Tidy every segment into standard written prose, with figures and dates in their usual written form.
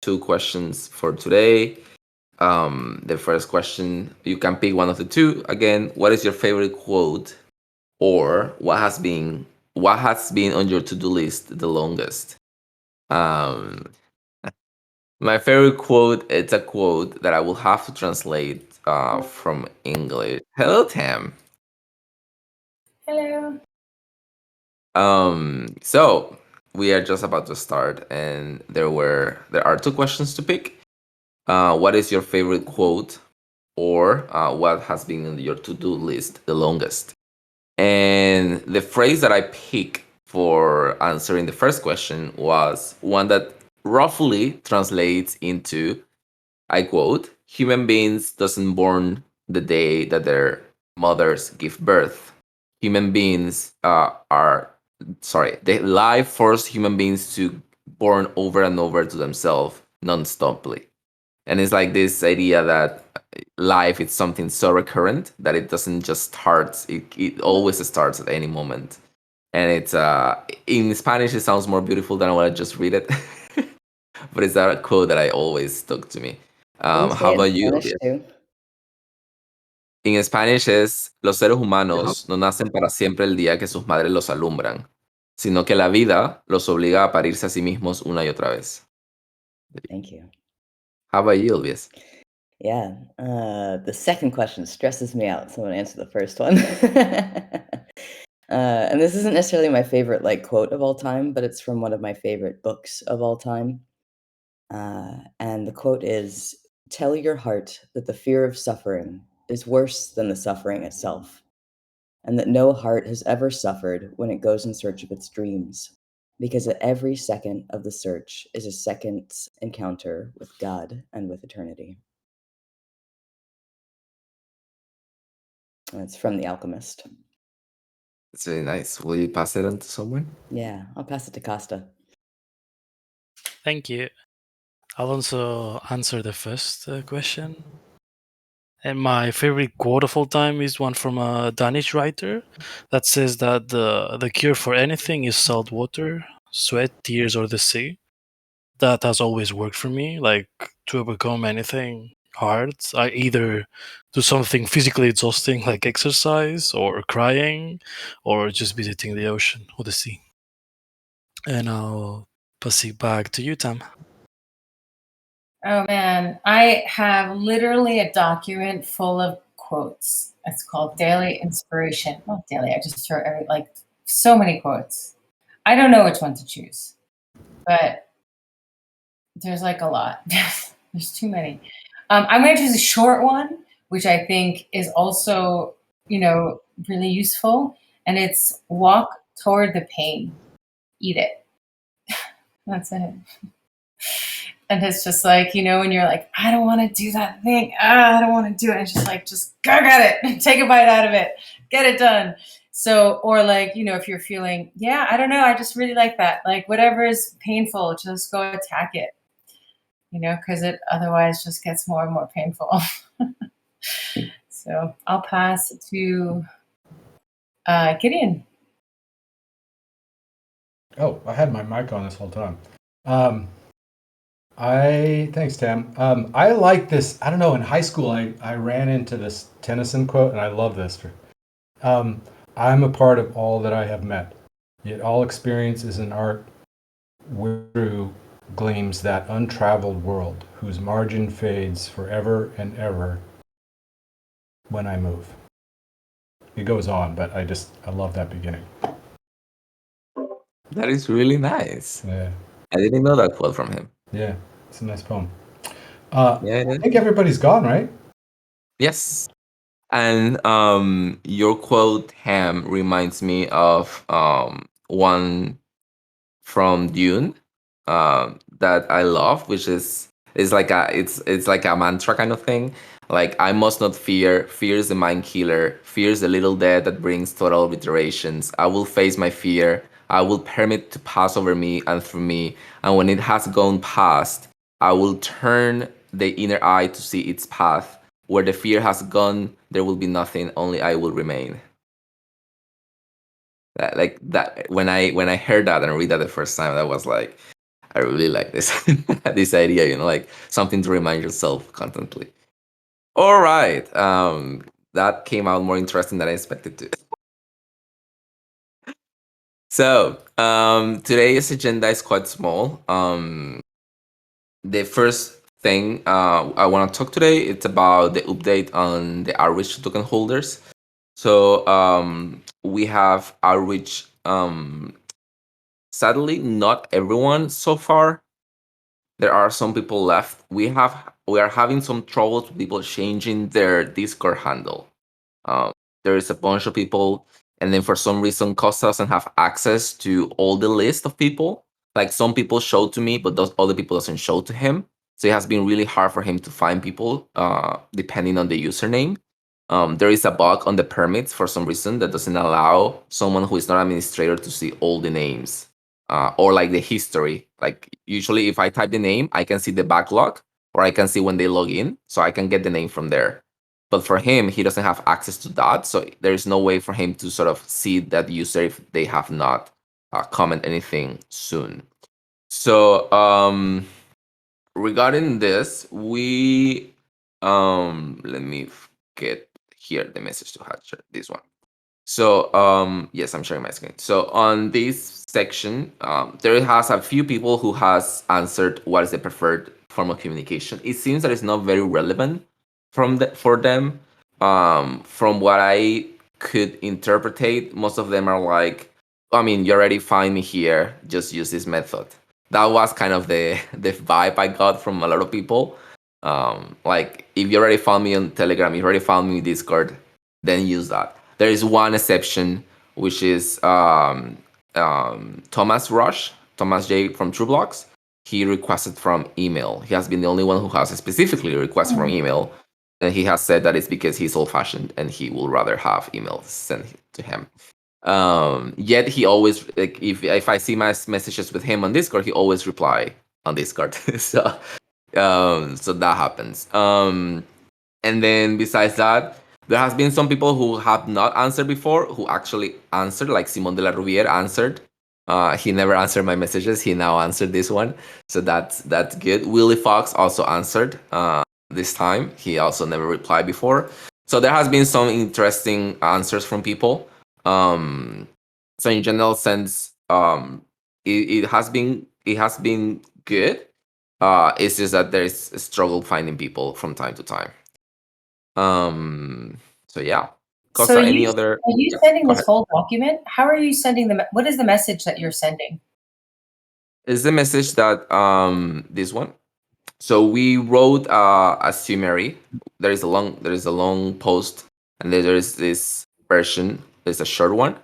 two questions for today. The first question, you can pick one of the two. Again, what is your favorite quote, or what has been on your to-do list the longest? Um, my favorite quote, it's a quote that I will have to translate from English. Hello, Tam. Hello. So we are just about to start, and there are two questions to pick. What is your favorite quote, or what has been on your to-do list the longest? And the phrase that I picked for answering the first question was one that roughly translates into, I quote, human beings doesn't born the day that their mothers give birth. Human beings they life force human beings to born over and over to themselves non-stoply. And it's like this idea that life is something so recurrent that it doesn't just start, it always starts at any moment. And it's in Spanish it sounds more beautiful than what I just read it. But it's a quote that I always stuck to me. Can you How say it in about you, Spanish Elvia? too? En Spanish es: los seres humanos no nacen para siempre el día que sus madres los alumbran, sino que la vida los obliga a parirse a sí mismos una y otra vez. Thank you. How about you, Elvis? Yeah. The second question stresses me out, so I'm gonna answer the first one. And this isn't necessarily my favorite like quote of all time, but it's from one of my favorite books of all time. And the quote is, "Tell your heart that the fear of suffering is worse than the suffering itself, and that no heart has ever suffered when it goes in search of its dreams, because at every second of the search is a second's encounter with God and with eternity." And it's from The Alchemist. It's really nice. Will you pass it on to someone? Yeah, I'll pass it to Costa. Thank you. I'll also answer the first question. And my favorite quote of all time is one from a Danish writer that says that the cure for anything is salt water, sweat, tears, or the sea. That has always worked for me. Like, to overcome anything hard, I either do something physically exhausting like exercise or crying or just visiting the ocean or the sea. And I'll pass it back to you, Tam. Oh man, I have literally a document full of quotes. It's called Daily Inspiration. Not daily, I just throw like so many quotes. I don't know which one to choose, but there's like a lot. There's too many. I'm going to choose a short one, which I think is also, really useful. And it's walk toward the pain, eat it. That's it. And it's just like, when you're like, I don't want to do that thing. I don't want to do it. It's just like, just go get it. Take a bite out of it. Get it done. So, or like, if you're feeling, yeah, I don't know. I just really like that. Like whatever is painful, just go attack it, because it otherwise just gets more and more painful. So I'll pass to Gideon. Oh, I had my mic on this whole time. Thanks, Tam. I like this. I don't know. In high school, I ran into this Tennyson quote, and I love this. I'm a part of all that I have met, yet all experience is an art wherethrough gleams that untraveled world, whose margin fades forever and ever when I move. It goes on, but I love that beginning. That is really nice. Yeah. I didn't know that quote from him. Yeah, it's a nice poem. Yeah, I think everybody's gone, right? yes. And your quote, Ham, reminds me of one from Dune that I love, which is like it's like a mantra kind of thing. Like, I must not fear. Fear is the mind killer. Fear is the little death that brings total obliterations. I will face my fear. I will permit to pass over me and through me. And when it has gone past, I will turn the inner eye to see its path. Where the fear has gone, there will be nothing. Only I will remain. Like that. When I heard that and read that the first time, that was like, I really like this this idea, like something to remind yourself constantly. All right. That came out more interesting than I expected to. So, today's agenda is quite small. The first thing I want to talk today, it's about the update on the outreach token holders. So, we have outreach. Sadly, not everyone so far. There are some people left. We are having some troubles with people changing their Discord handle. Um, there is a bunch of people, and then for some reason, Costa doesn't have access to all the list of people. Like some people show to me, but those other people doesn't show to him. So it has been really hard for him to find people, depending on the username. There is a bug on the permits for some reason that doesn't allow someone who is not administrator to see all the names, or like the history. Like usually, if I type the name, I can see the backlog, or I can see when they log in, so I can get the name from there. But for him, he doesn't have access to that, so there is no way for him to sort of see that user if they have not comment anything soon. So regarding this, we let me get here the message to Hatcher, this one. So yes, I'm sharing my screen. So on this section, there has a few people who has answered what is the preferred form of communication. It seems that it's not very relevant for them. From what I could interpretate, most of them are like, I mean, you already find me here, just use this method. That was kind of the the vibe I got from a lot of people. Like if you already found me on Telegram, you already found me in Discord, then use that. There is one exception, which is Thomas Rush, Thomas J from TrueBlocks. He requested from email. He has been the only one who has specifically requested from email, and he has said that it's because he's old-fashioned and he will rather have emails sent to him. Yet he always, like, if I see my messages with him on Discord, he always reply on Discord. So that happens. And then besides that, there has been some people who have not answered before who actually answered, like Simon de la Rubière answered. He never answered my messages. He now answered this one, so that's good. Willie Fox also answered this time. He also never replied before. So there has been some interesting answers from people. So in general sense, it has been good. It's just that there's a struggle finding people from time to time. So yeah. So Costa, any other? are you Yeah, sending go this ahead. whole document? How are you sending what is the message that you're sending? Is the message that this one? So we wrote a summary. There is a long post, and then there is this version. There's a short one.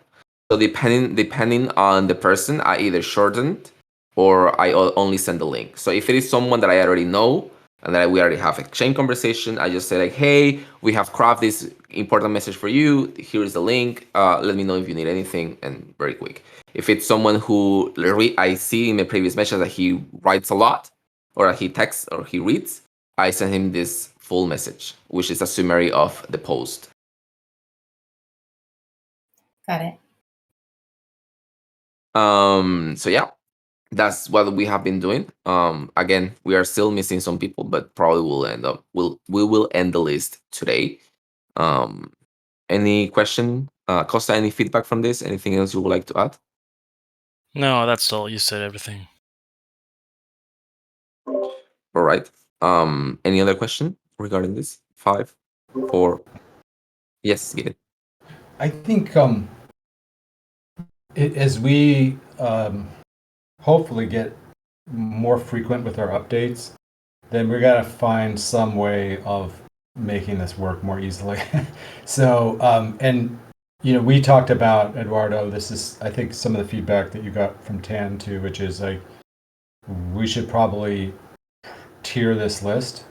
So depending on the person, I either shortened or I only send the link. So if it is someone that I already know and that we already have exchange conversation, I just say like, hey, we have crafted this important message for you. Here is the link. Let me know if you need anything, and very quick. If it's someone who I see in my previous message that he writes a lot, or he texts or he reads, I send him this full message, which is a summary of the post. Got it. So yeah, that's what we have been doing. Again, we are still missing some people, but probably we will end the list today. Any question, Costa? Any feedback from this? Anything else you would like to add? No, that's all. You said everything. All right. Any other question regarding this? 5, 4. Yes, get it. I think as we hopefully get more frequent with our updates, then we got to find some way of making this work more easily. So, and we talked about, Eduardo, this is, I think, some of the feedback that you got from Tan too, which is like, we should probably tier this list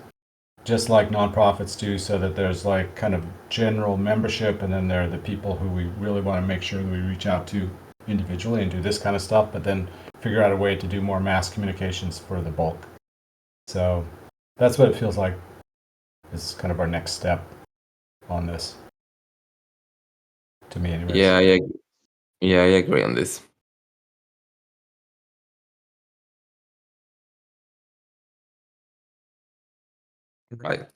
just like nonprofits do, so that there's like kind of general membership, and then there are the people who we really want to make sure that we reach out to individually and do this kind of stuff, but then figure out a way to do more mass communications for the bulk. So that's what it feels like is kind of our next step on this, to me anyways. Yeah, I agree on this. Right.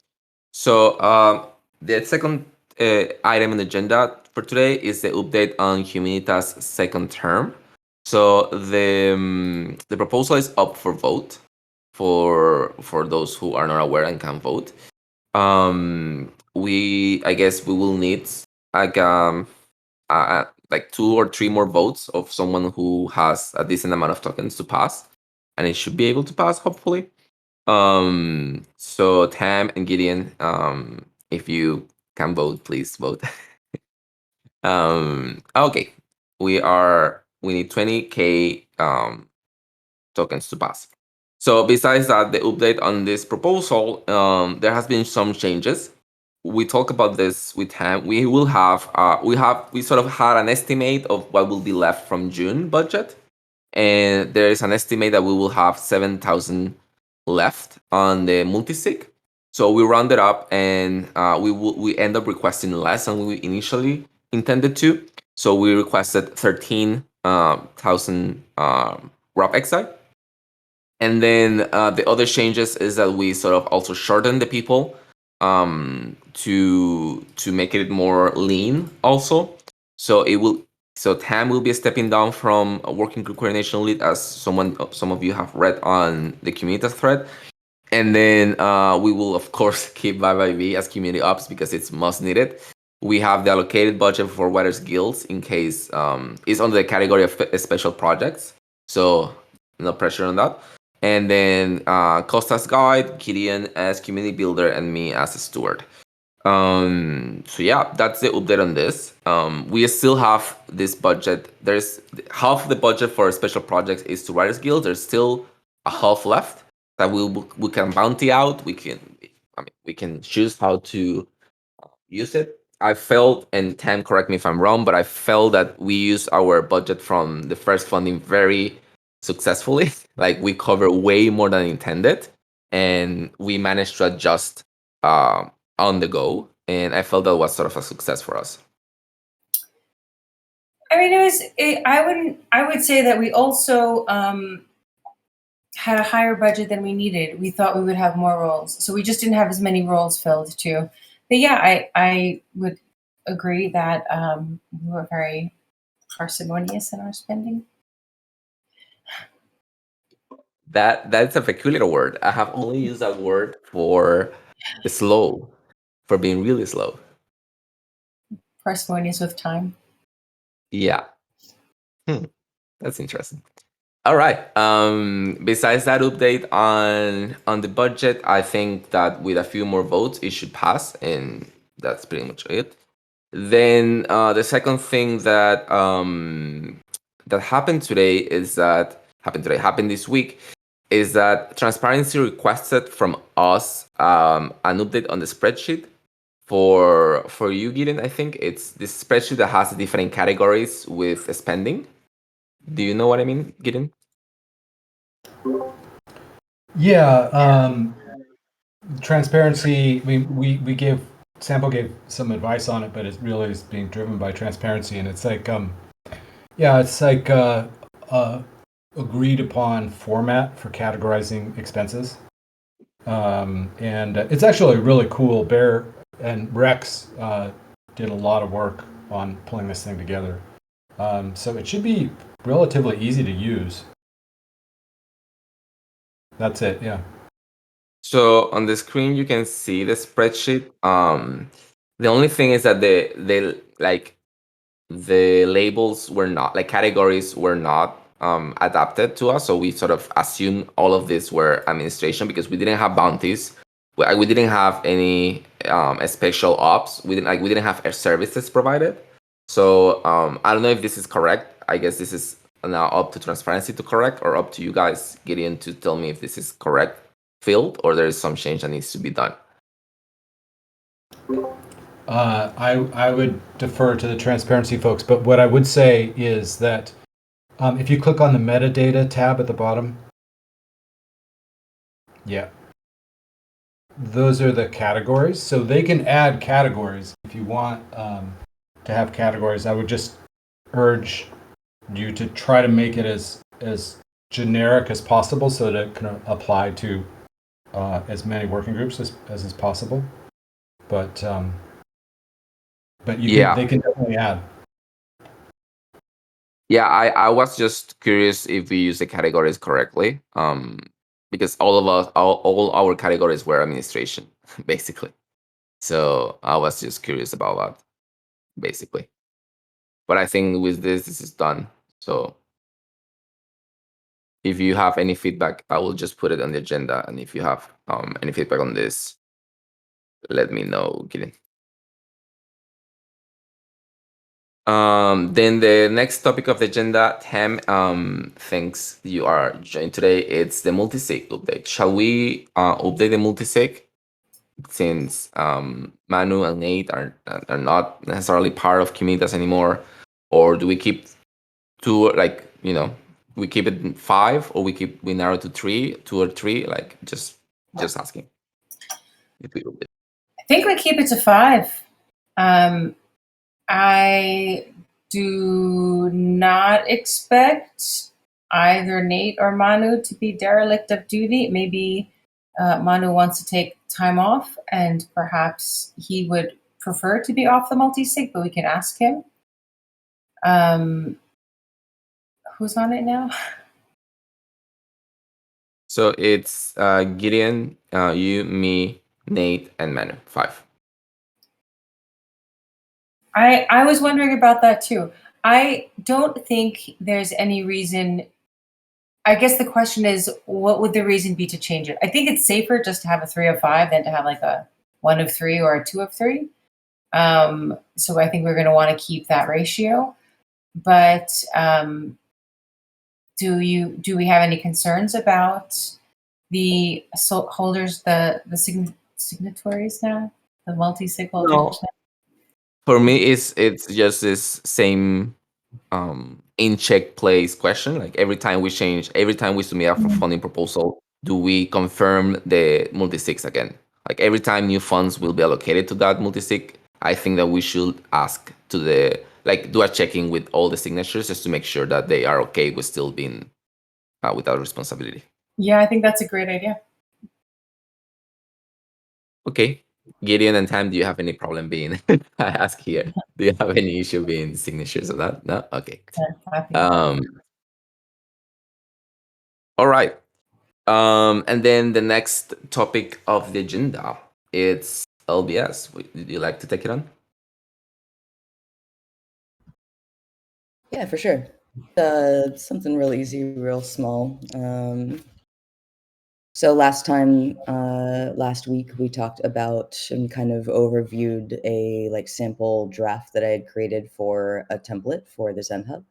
So the second item on the agenda for today is the update on Communitas' second term. So the proposal is up for vote for those who are not aware and can vote. I guess we will need like like 2 or 3 more votes of someone who has a decent amount of tokens to pass, and it should be able to pass hopefully. So Tam and Gideon, if you can vote, please vote. Okay, we need 20K tokens to pass. So besides that, the update on this proposal, there has been some changes. We talk about this with Tam. We will have we sort of had an estimate of what will be left from June budget, and there is an estimate that we will have 7,000 left on the multisig. So we rounded up, and we end up requesting less than we initially intended to. So we requested 13,000 ROP exile. And then the other changes is that we sort of also shorten the people to make it more lean also. So Tam will be stepping down from a working group coordination lead, as some of you have read on the Communitas thread. And then we will of course keep YYV as community ops because it's most needed. We have the allocated budget for Writers Guilds in case it's under the category of special projects. So no pressure on that. And then Costa's guide, Gideon as community builder, and me as a steward. So yeah, that's the update on this. We still have this budget. There's half the budget for special projects is to Writers Guild. There's still a half left that we can bounty out. We can choose how to use it. I felt, and Tam, correct me if I'm wrong, but I felt that we used our budget from the first funding very successfully. Like we cover way more than intended, and we managed to adjust on the go. And I felt that was sort of a success for us. I mean, I would say that we also had a higher budget than we needed. We thought we would have more roles, so we just didn't have as many roles filled too. But yeah, I would agree that we were very parsimonious in our spending. That's a peculiar word. I have only used that word for slow, for being really slow. Parsimonious with time. Yeah. That's interesting. All right. Besides that update on the budget, I think that with a few more votes, it should pass, and that's pretty much it. Then the second thing that that happened this week is that Transparency requested from us an update on the spreadsheet for you, Gideon. I think it's this spreadsheet that has different categories with spending. Do you know what I mean, Gideon? Yeah, transparency. I mean, we gave Sample gave some advice on it, but it really is being driven by transparency, and it's like it's like agreed upon format for categorizing expenses, and it's actually really cool. Bear and Rex did a lot of work on pulling this thing together, so it should be relatively easy to use. That's it, yeah. So on the screen you can see the spreadsheet. The only thing is that the labels were not, like, categories were not adapted to us. So we sort of assumed all of these were administration because we didn't have bounties. We didn't have any special ops. We didn't have services provided. So I don't know if this is correct. I guess this is now up to Transparency to correct, or up to you guys, Gideon, to tell me if this is correct filled or there is some change that needs to be done. I would defer to the Transparency folks, but what I would say is that if you click on the metadata tab at the bottom, yeah, those are the categories. So they can add categories if you want to have categories. I would just urge you to try to make it as generic as possible so that it can apply to as many working groups as is possible. But Yeah. they can definitely add. Yeah, I was just curious if we use the categories correctly. Because all our categories were administration, basically. So I was just curious about that, basically. But I think with this is done. So if you have any feedback, I will just put it on the agenda. And if you have any feedback on this, let me know, Gideon. Then the next topic of the agenda, Tam, thanks you are joined today. It's the multisig update. Shall we update the multisig since Manu and Nate are not necessarily part of Communitas anymore, or do we keep two? Like we keep it 5, or we narrow to 3, 2 or 3? Like just asking if we update. I think we keep it to 5. I do not expect either Nate or Manu to be derelict of duty. Maybe Manu wants to take time off, and perhaps he would prefer to be off the multi-sig, but we can ask him. Who's on it now? So it's Gideon, you, me, Nate, and Manu. 5. I was wondering about that too. I don't think there's any reason. I guess the question is, what would the reason be to change it? I think it's safer just to have a 3 of 5 than to have like a 1 of 3 or a 2 of 3. So I think we're going to want to keep that ratio. But do we have any concerns about the holders, the signatories now, the multi-sig holders? No. For me, it's just this same in check place question. Like every time we submit a funding proposal, do we confirm the multi-sigs again? Like every time new funds will be allocated to that multi-sig, I think that we should ask to do a checking with all the signatures just to make sure that they are okay with still being without responsibility. Yeah, I think that's a great idea. Okay. Gideon and Tam, do you have any problem being I ask here? Do you have any issue being signatures of that? No? Okay. All right. And then the next topic of the agenda, it's LBS. Would you like to take it on? Yeah, for sure. Something real easy, real small. So last week we talked about and kind of overviewed a sample draft that I had created for a template for the ZenHub.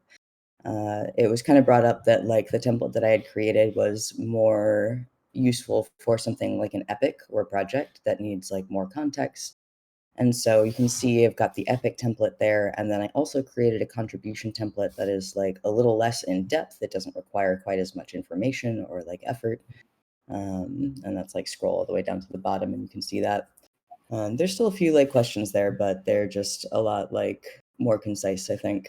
It was kind of brought up that the template that I had created was more useful for something like an epic or project that needs more context. And so you can see I've got the epic template there, and then I also created a contribution template that is a little less in depth. It doesn't require quite as much information or effort. And that's scroll all the way down to the bottom, and you can see that. There's still a few questions there, but they're just a lot more concise, I think.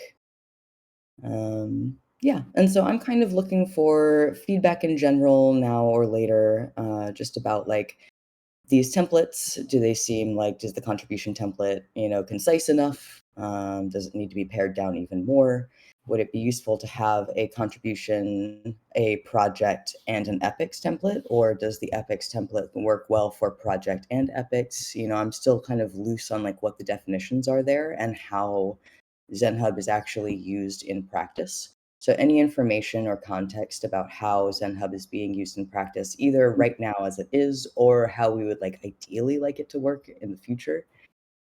Yeah, and so I'm kind of looking for feedback in general now or later, just about these templates. Do they seem does the contribution template, concise enough? Does it need to be pared down even more? Would it be useful to have a contribution, a project, and an epics template? Or does the epics template work well for project and epics? I'm still kind of loose on what the definitions are there and how ZenHub is actually used in practice. So any information or context about how ZenHub is being used in practice, either right now as it is, or how we would ideally like it to work in the future,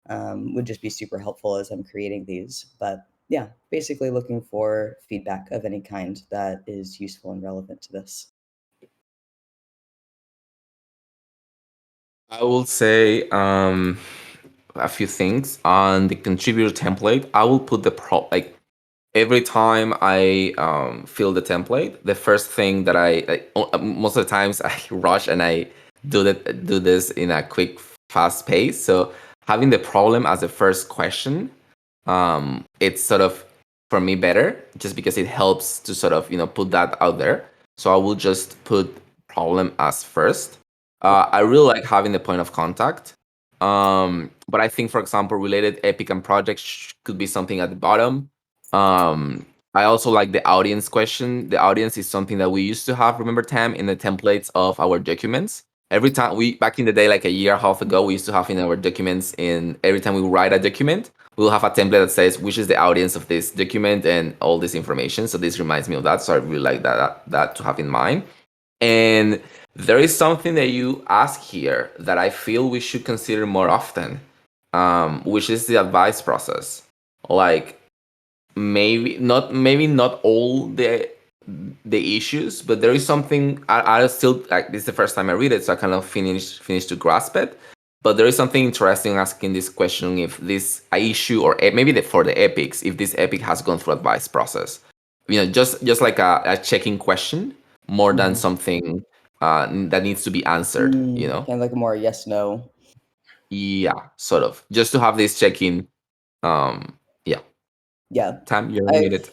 would just be super helpful as I'm creating these. But yeah, basically looking for feedback of any kind that is useful and relevant to this. I will say a few things on the contributor template. I will put every time I fill the template, the first thing that most of the times I rush and I do this in a quick, fast pace. So having the problem as the first question, it's sort of for me better, just because it helps to sort of put that out there. So I will just put problem as first, I really like having the point of contact. But I think, for example, related epic and projects could be something at the bottom. I also like the audience question. The audience is something that we used to have, remember, Tam, in the templates of our documents. Every time back in the day, like a year and a half ago, we used to have in our documents, every time we write a document, we'll have a template that says which is the audience of this document and all this information. So this reminds me of that. So I really like that to have in mind. And there is something that you ask here that I feel we should consider more often, which is the advice process. Like maybe not all the issues, but there is something I still like. This is the first time I read it, so I kind of finished to grasp it. But there is something interesting asking this question: if this a issue, or maybe for the epics, if this epic has gone through advice process. Just like a checking question more than something that needs to be answered. Kind of like a more yes no. Yeah, sort of. Just to have this check-in. Yeah. Yeah, Tam, you're I've muted.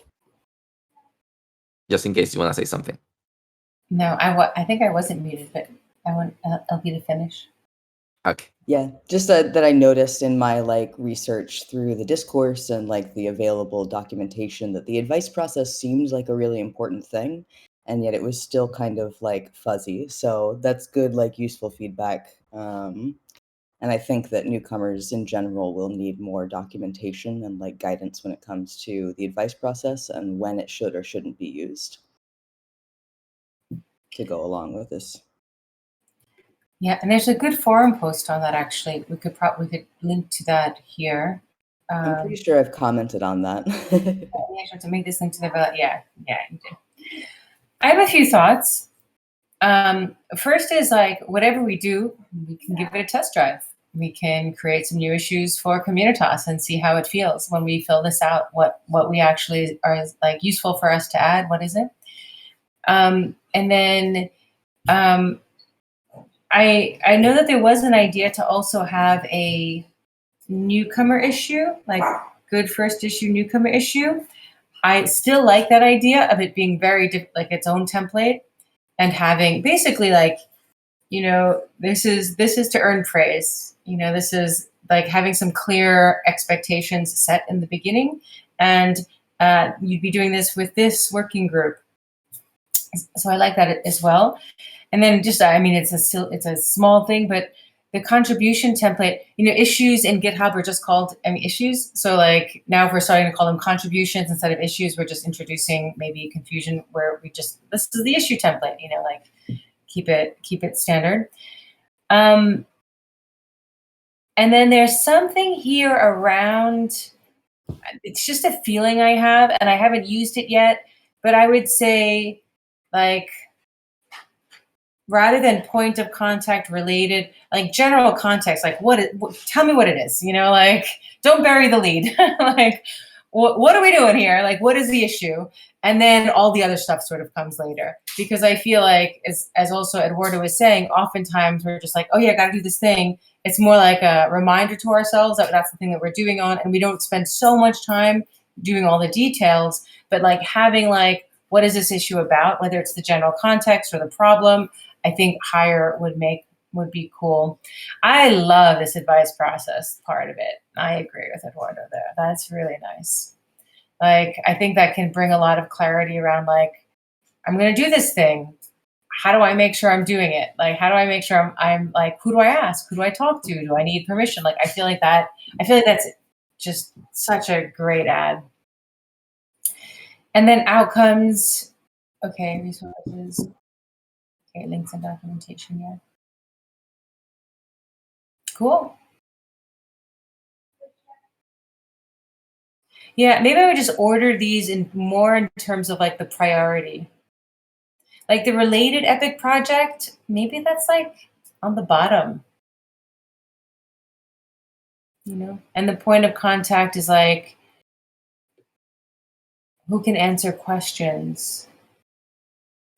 Just in case you want to say something. No, I think I wasn't muted, but I want LP to finish. Okay. Yeah, just that I noticed in my like research through the discourse and like the available documentation that the advice process seems like a really important thing, and yet it was still kind of like fuzzy. So that's good, like useful feedback. And I think that newcomers in general will need more documentation and like guidance when it comes to the advice process and when it should or shouldn't be used to go along with this. Yeah, and there's a good forum post on that actually. We could link to that here. I'm pretty sure I've commented on that. I have to make this link to the yeah, you did. I have a few thoughts. First is like whatever we do, we can give it a test drive. We can create some new issues for Communitas and see how it feels when we fill this out. What we actually are like useful for us to add. What is it? And then I know that there was an idea to also have a newcomer issue, like good first issue, newcomer issue. I still like that idea of it being very like its own template and having basically like, this is to earn praise. This is like having some clear expectations set in the beginning, and you'd be doing this with this working group. So I like that as well. And then just, I mean, it's a small thing, but the contribution template, issues in GitHub are just called issues. So like now if we're starting to call them contributions instead of issues, we're just introducing maybe confusion where this is the issue template, like keep it standard. And then there's something here around, it's just a feeling I have, and I haven't used it yet, but I would say like, rather than point of contact related, like general context, like tell me what it is, like don't bury the lead. Like, what are we doing here? Like, what is the issue? And then all the other stuff sort of comes later. Because I feel like, as also Eduardo was saying, oftentimes we're just like, oh yeah, I got to do this thing. It's more like a reminder to ourselves that that's the thing that we're doing on, and we don't spend so much time doing all the details, but like having like, what is this issue about? Whether it's the general context or the problem, I think higher would be cool. I love this advice process part of it. I agree with Eduardo there. That's really nice. Like, I think that can bring a lot of clarity around like, I'm going to do this thing. How do I make sure I'm doing it? Like, how do I make sure I'm like, who do I ask? Who do I talk to? Do I need permission? Like, I feel like that's just such a great ad. And then outcomes. Okay, resources. Okay, links and documentation, yeah. Cool. Yeah, maybe I would just order these in terms of like the priority. Like the related epic project, maybe that's like on the bottom. And the point of contact is like, who can answer questions?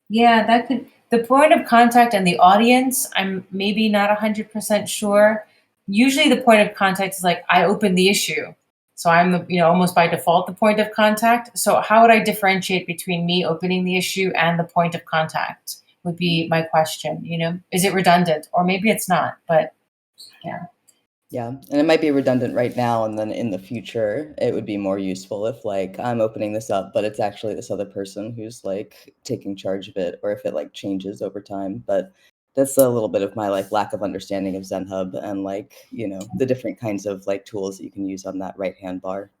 Yeah, the point of contact and the audience, I'm maybe not 100% sure. Usually the point of contact is like, I open the issue. So I'm almost by default the point of contact. So how would I differentiate between me opening the issue and the point of contact would be my question. Is it redundant? Or maybe it's not, but yeah. Yeah, and it might be redundant right now, and then in the future, it would be more useful if, like, I'm opening this up, but it's actually this other person who's, like, taking charge of it, or if it, like, changes over time, but that's a little bit of my, like, lack of understanding of ZenHub and, like, the different kinds of, like, tools that you can use on that right-hand bar.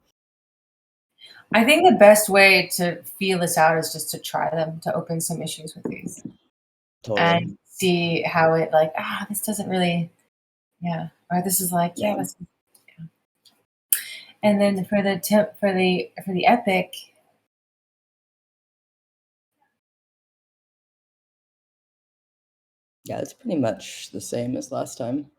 I think the best way to feel this out is just to try them, to open some issues with these Totally. and see how it this doesn't really, yeah, or this is like, yeah, Yeah. that's, yeah. And then for the epic, Yeah, it's pretty much the same as last time.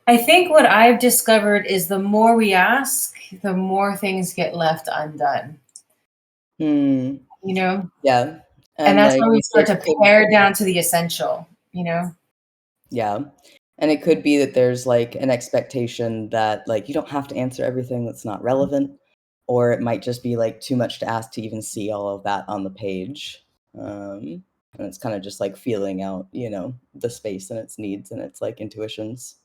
I think what I've discovered is the more we ask, the more things get left undone. Hmm. Yeah, And and, that's like, when we start it to could pare down to the essential. Yeah, and it could be that there's, like, an expectation that, like, you don't have to answer everything that's not relevant, or it might just be, like, too much to ask to even see all of that on the page, and it's kinda just, like, feeling out, the space and its needs and its, like, intuitions.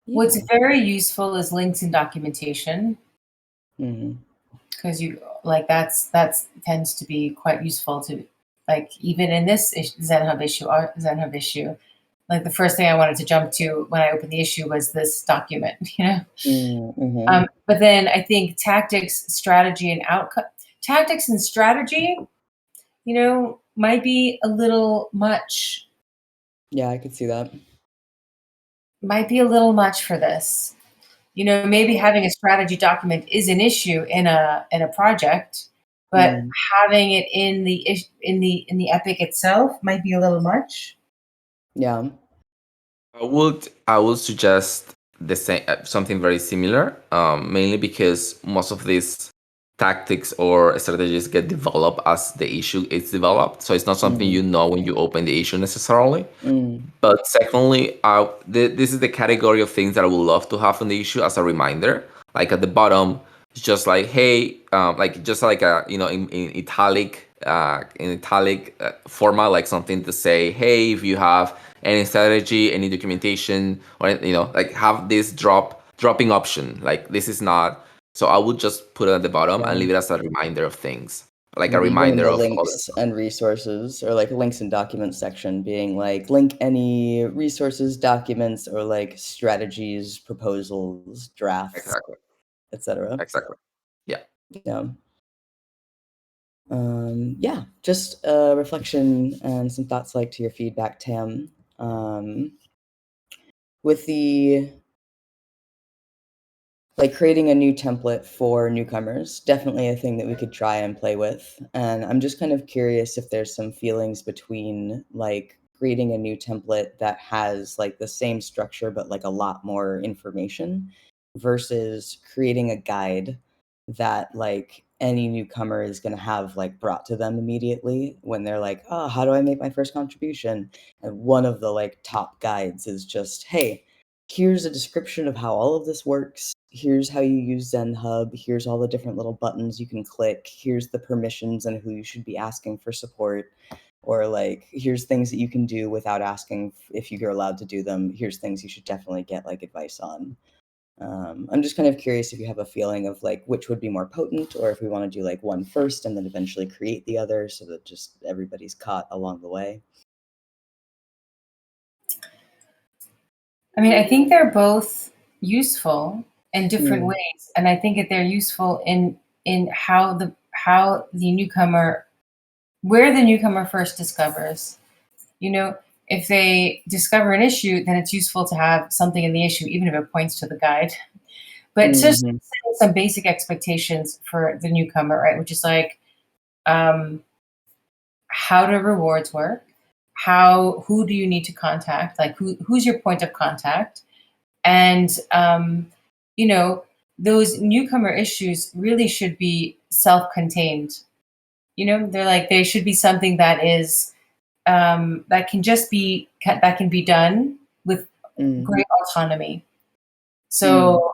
What's Yeah. very useful is links and documentation, Mhm. because that tends to be quite useful to, like, even in this ZenHub issue. Like, the first thing I wanted to jump to when I opened the issue was this document. Mm, mhm. But then I think tactics and strategy, might be a little much. Yeah, I could see that. Might be a little much for this. Maybe having a strategy document is an issue in a project, but Mm. having it in the epic itself might be a little much. Yeah. I would suggest the same something very similar, mainly because most of these tactics or strategies get developed as the issue is developed. So it's not something Mhm. you know when you open the issue necessarily. Mm. But secondly, this is the category of things that I would love to have on the issue as a reminder. Like at the bottom, it's just like, hey, like just like a in italic format, like something to say, hey, if you have any strategy, any documentation, or like have this dropping option. Like this is not. So I would just put it at the bottom and Yeah. leave it as a reminder of things, like a Or even in reminder the of other. links and resources, or like links and documents section being like, link any resources, documents, or like strategies, proposals, drafts, Exactly. etc. Exactly. Yeah. Yeah. Yeah, just a reflection and some thoughts like to your feedback, Tam. With the like creating a new template for newcomers, definitely a thing that we could try and play with. And I'm just kind of curious if there's some feelings between like creating a new template that has like the same structure but like a lot more information versus creating a guide that like any newcomer is going to have like brought to them immediately when they're like, "Oh, how do I make my first contribution?" And one of the like top guides is just, "Hey, here's a description of how all of this works. Here's how you use ZenHub. Here's all the different little buttons you can click. Here's the permissions and who you should be asking for support. Or like, here's things that you can do without asking if you're allowed to do them. Here's things you should definitely get like advice on." I'm just kind of curious if you have a feeling of like which would be more potent, or if we want to do like one first and then eventually create the other so that just everybody's caught along the way. I mean, I think they're both useful in different Mm, ways, and I think that they're useful in how the newcomer, where the newcomer first discovers. If they discover an issue, then it's useful to have something in the issue, even if it points to the guide. But it's just mhm, setting some basic expectations for the newcomer, right? Which is like, um, how do rewards work? Who do you need to contact? Like, who's your point of contact? And those newcomer issues really should be self-contained. They should be something that is that can be done with mm, great autonomy. mm, So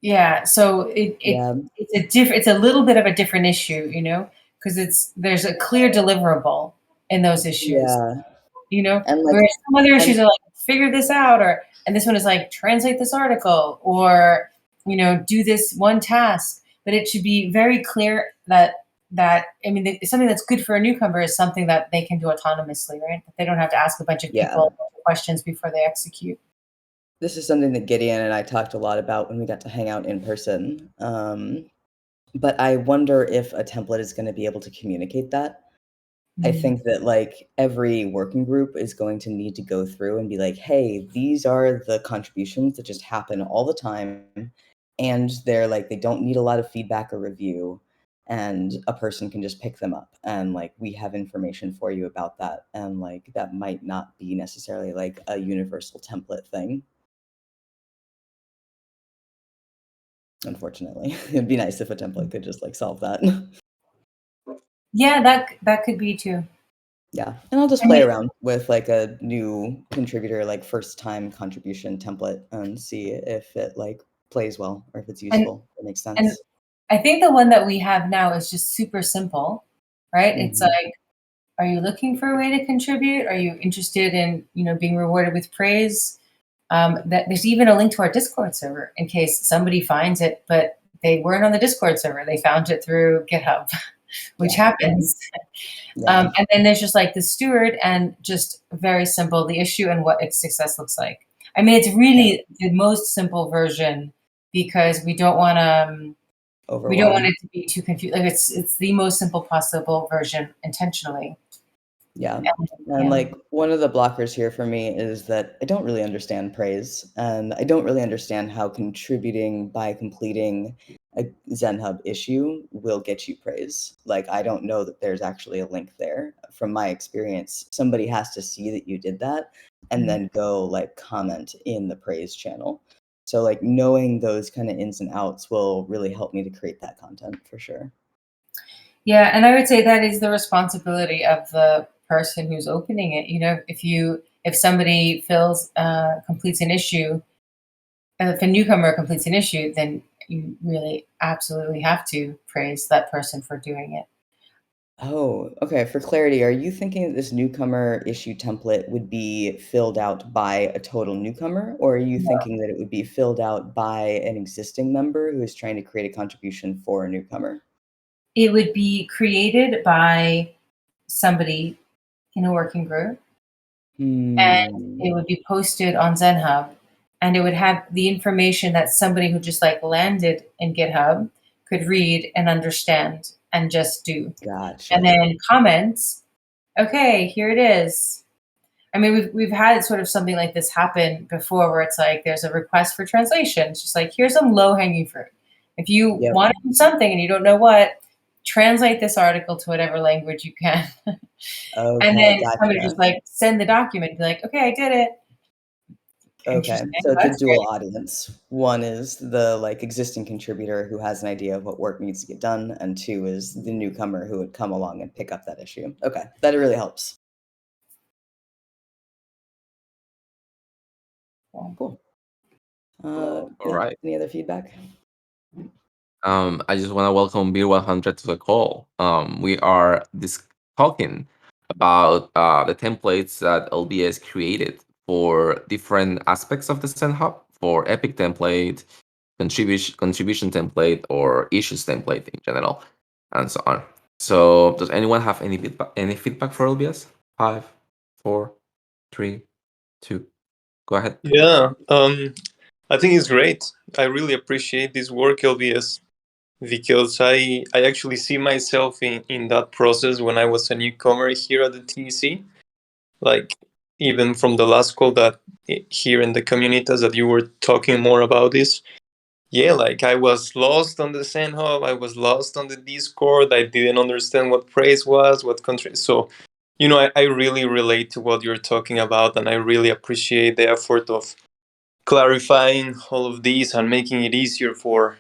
Yeah, so Yeah. it's a little bit of a different issue, because there's a clear deliverable in those issues, Yeah. And like, whereas some other I'm issues are like, figure this out, and this one is like, translate this article, or, do this one task. But it should be very clear something that's good for a newcomer is something that they can do autonomously, right? That they don't have to ask a bunch of Yeah. people questions before they execute. This is something that Gideon and I talked a lot about when we got to hang out in person. But I wonder if a template is going to be able to communicate that. I Mm. think that like every working group is going to need to go through and be like, hey, these are the contributions that just happen all the time. And they're like, they don't need a lot of feedback or review. And a person can just pick them up. And like, we have information for you about that. And like, that might not be necessarily like a universal template thing. Unfortunately, it'd be nice if a template could just like solve that. Yeah, that could be too. Yeah, and I'll just I play mean, around with like a new contributor, like first time contribution template and see if it like plays well or if it's and useful. It makes and sense. I think the one that we have now is just super simple, right? It's Mhm. like, are you looking for a way to contribute? Are you interested in, being rewarded with praise? That there's even a link to our Discord server in case somebody finds it, but they weren't on the Discord server. They found it through GitHub, which Yeah, happens. yeah, And then there's just like the steward and just very simple, the issue and what its success looks like. I mean, it's yeah. really the most simple version because we don't want Overwhelm. it to be too confused. Like it's the most simple possible version intentionally. Yeah. And, And yeah. like one of the blockers here for me is that I don't really understand praise and I don't really understand how contributing by completing a ZenHub issue will get you praise. Like I don't know that there's actually a link there. From my experience, somebody has to see that you did that and Mm. then go like comment in the praise channel. So like knowing those kind of ins and outs will really help me to create that content for sure. Yeah, and I would say that is the responsibility of the person who's opening it. If somebody completes an issue, if a newcomer completes an issue, then you really absolutely have to praise that person for doing it. Oh, okay. For clarity, are you thinking that this newcomer issue template would be filled out by a total newcomer, or are you thinking that it would be filled out by an existing member who is trying to create a contribution for a newcomer? It would be created by somebody in a working group, and Hmm. it would be posted on ZenHub, and it would have the information that somebody who just like landed in GitHub could read and understand and just do. And Gotcha. then comments, okay, here it is. I mean, we've had sort of something like this happen before, where it's like there's a request for translation. It's just like, here's some low hanging fruit. If you Yep. want to do something and you don't know what, translate this article to whatever language you can. And Okay, then somebody just gotcha. like send the document, be like, okay, I did it. Okay, Interesting. so it's a That's dual great. audience. One is the like existing contributor who has an idea of what work needs to get done, and two is the newcomer who would come along and pick up that issue. Okay, that really helps. Cool. All Yeah, right. any other feedback? I just want to welcome B100 to the call. We are talking about the templates that LBS created for different aspects of the ZenHub, for Epic template, contribution template, or issues template in general, and so on. So, does anyone have any feedback for LBS? 5, 4, 3, 2. Go ahead. Yeah, I think it's great. I really appreciate this work, LBS, because I actually see myself in that process when I was a newcomer here at the TEC. Like, even from the last call that here in the Communitas that you were talking more about this. Yeah, like I was lost on the ZenHub, I was lost on the Discord, I didn't understand what praise was, what country. So, I really relate to what you're talking about, and I really appreciate the effort of clarifying all of these and making it easier for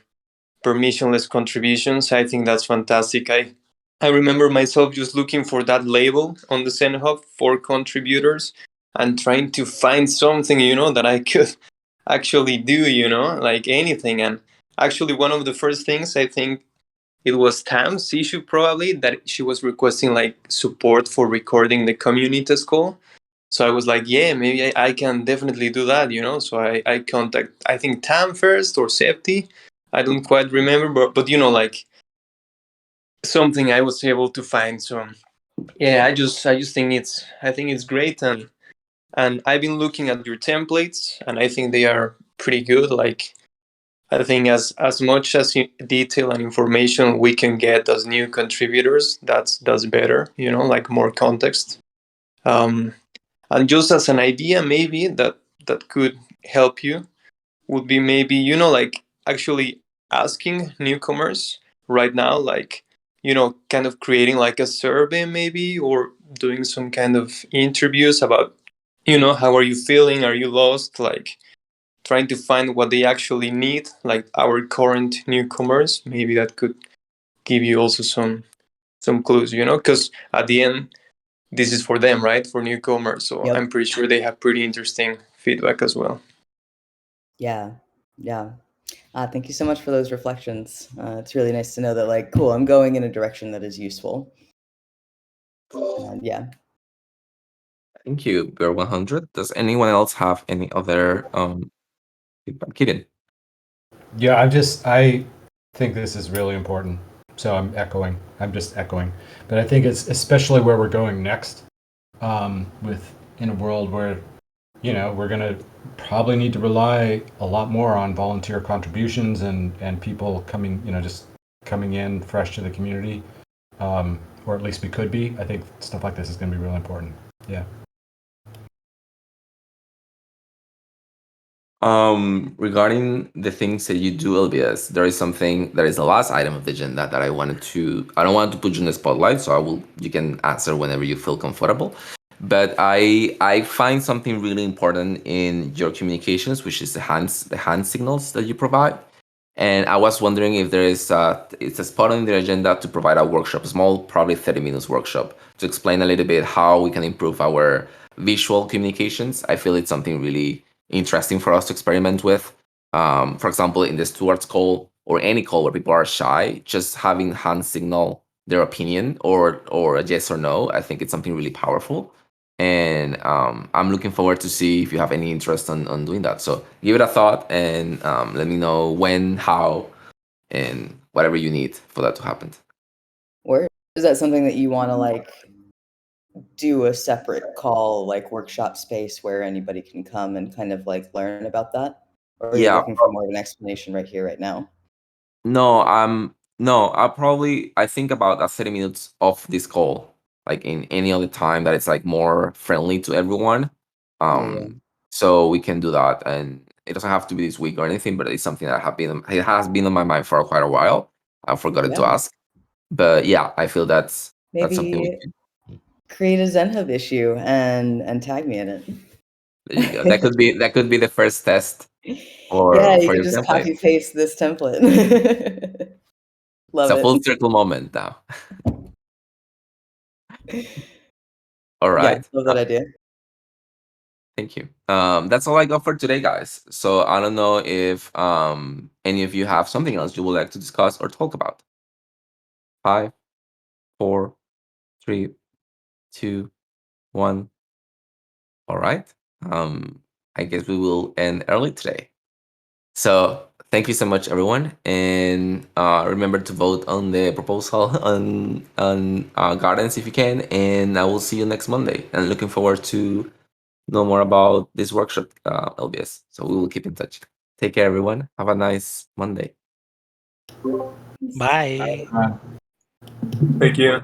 permissionless contributions. I think that's fantastic. I remember myself just looking for that label on the ZenHub for contributors, and trying to find something, that I could actually do, like anything. And actually, one of the first things, I think it was Tam's issue, probably, that she was requesting like support for recording the Communitas call. So I was like, yeah, maybe I can definitely do that. So I contact, I think, Tam first or Septi. I don't quite remember, but like something I was able to find. So yeah, I just think it's great. And I've been looking at your templates, and I think they are pretty good. Like, I think as much as detail and information we can get as new contributors, that's better. Like more context. And just as an idea, maybe that could help you would be maybe like actually asking newcomers right now, like kind of creating like a survey maybe, or doing some kind of interviews about how are you feeling, are you lost, like trying to find what they actually need, like our current newcomers. Maybe that could give you also some clues, because at the end this is for them, right, for newcomers. So Yep. I'm pretty sure they have pretty interesting feedback as well. Yeah. Thank you so much for those reflections. It's really nice to know that, like, cool, I'm going in a direction that is useful. And yeah. Thank you, W40. Does anyone else have any other feedback? Kidding. Yeah, I think this is really important. So I'm just echoing. But I think it's especially where we're going next, with in a world where, we're going to probably need to rely a lot more on volunteer contributions and people coming, just coming in fresh to the community, or at least we could be. I think stuff like this is going to be really important. Yeah. Regarding the things that you do, LBS, there is something that is the last item of the agenda that I don't want to put you in the spotlight, so you can answer whenever you feel comfortable. But I find something really important in your communications, which is the hand signals that you provide. And I was wondering if it's a spot on the agenda to provide a workshop, a small, probably 30 minutes workshop, to explain a little bit how we can improve our visual communications. I feel it's something really interesting for us to experiment with. For example, in the Steward's call or any call where people are shy, just having hand signal their opinion or a yes or no, I think it's something really powerful. And I'm looking forward to see if you have any interest on doing that. So give it a thought and let me know when, how, and whatever you need for that to happen. Or is that something that you want to like do a separate call, like workshop space where anybody can come and kind of like learn about that? Or are you Yeah. looking for more of an explanation right here, right now? No, I think about 30 minutes of this call, like in any other time that it's like more friendly to everyone. Yeah. So we can do that, and it doesn't have to be this week or anything, but it's something that it has been on my mind for quite a while. I forgot to Yeah. ask, but yeah, I feel that's something we Maybe can. create a ZenHub issue and tag me in it. There you go. That could be the first test Yeah, you for can your just template. copy paste this template. Love It's a full it. circle moment now. All Yeah, right. love that idea. Thank you. That's all I got for today, guys. So I don't know if any of you have something else you would like to discuss or talk about. 5, 4, 3, 2, 1. All right. I guess we will end early today. So thank you so much, everyone, and remember to vote on the proposal on gardens if you can. And I will see you next Monday. And looking forward to know more about this workshop, LBS. So we will keep in touch. Take care, everyone. Have a nice Monday. Bye. Thank you.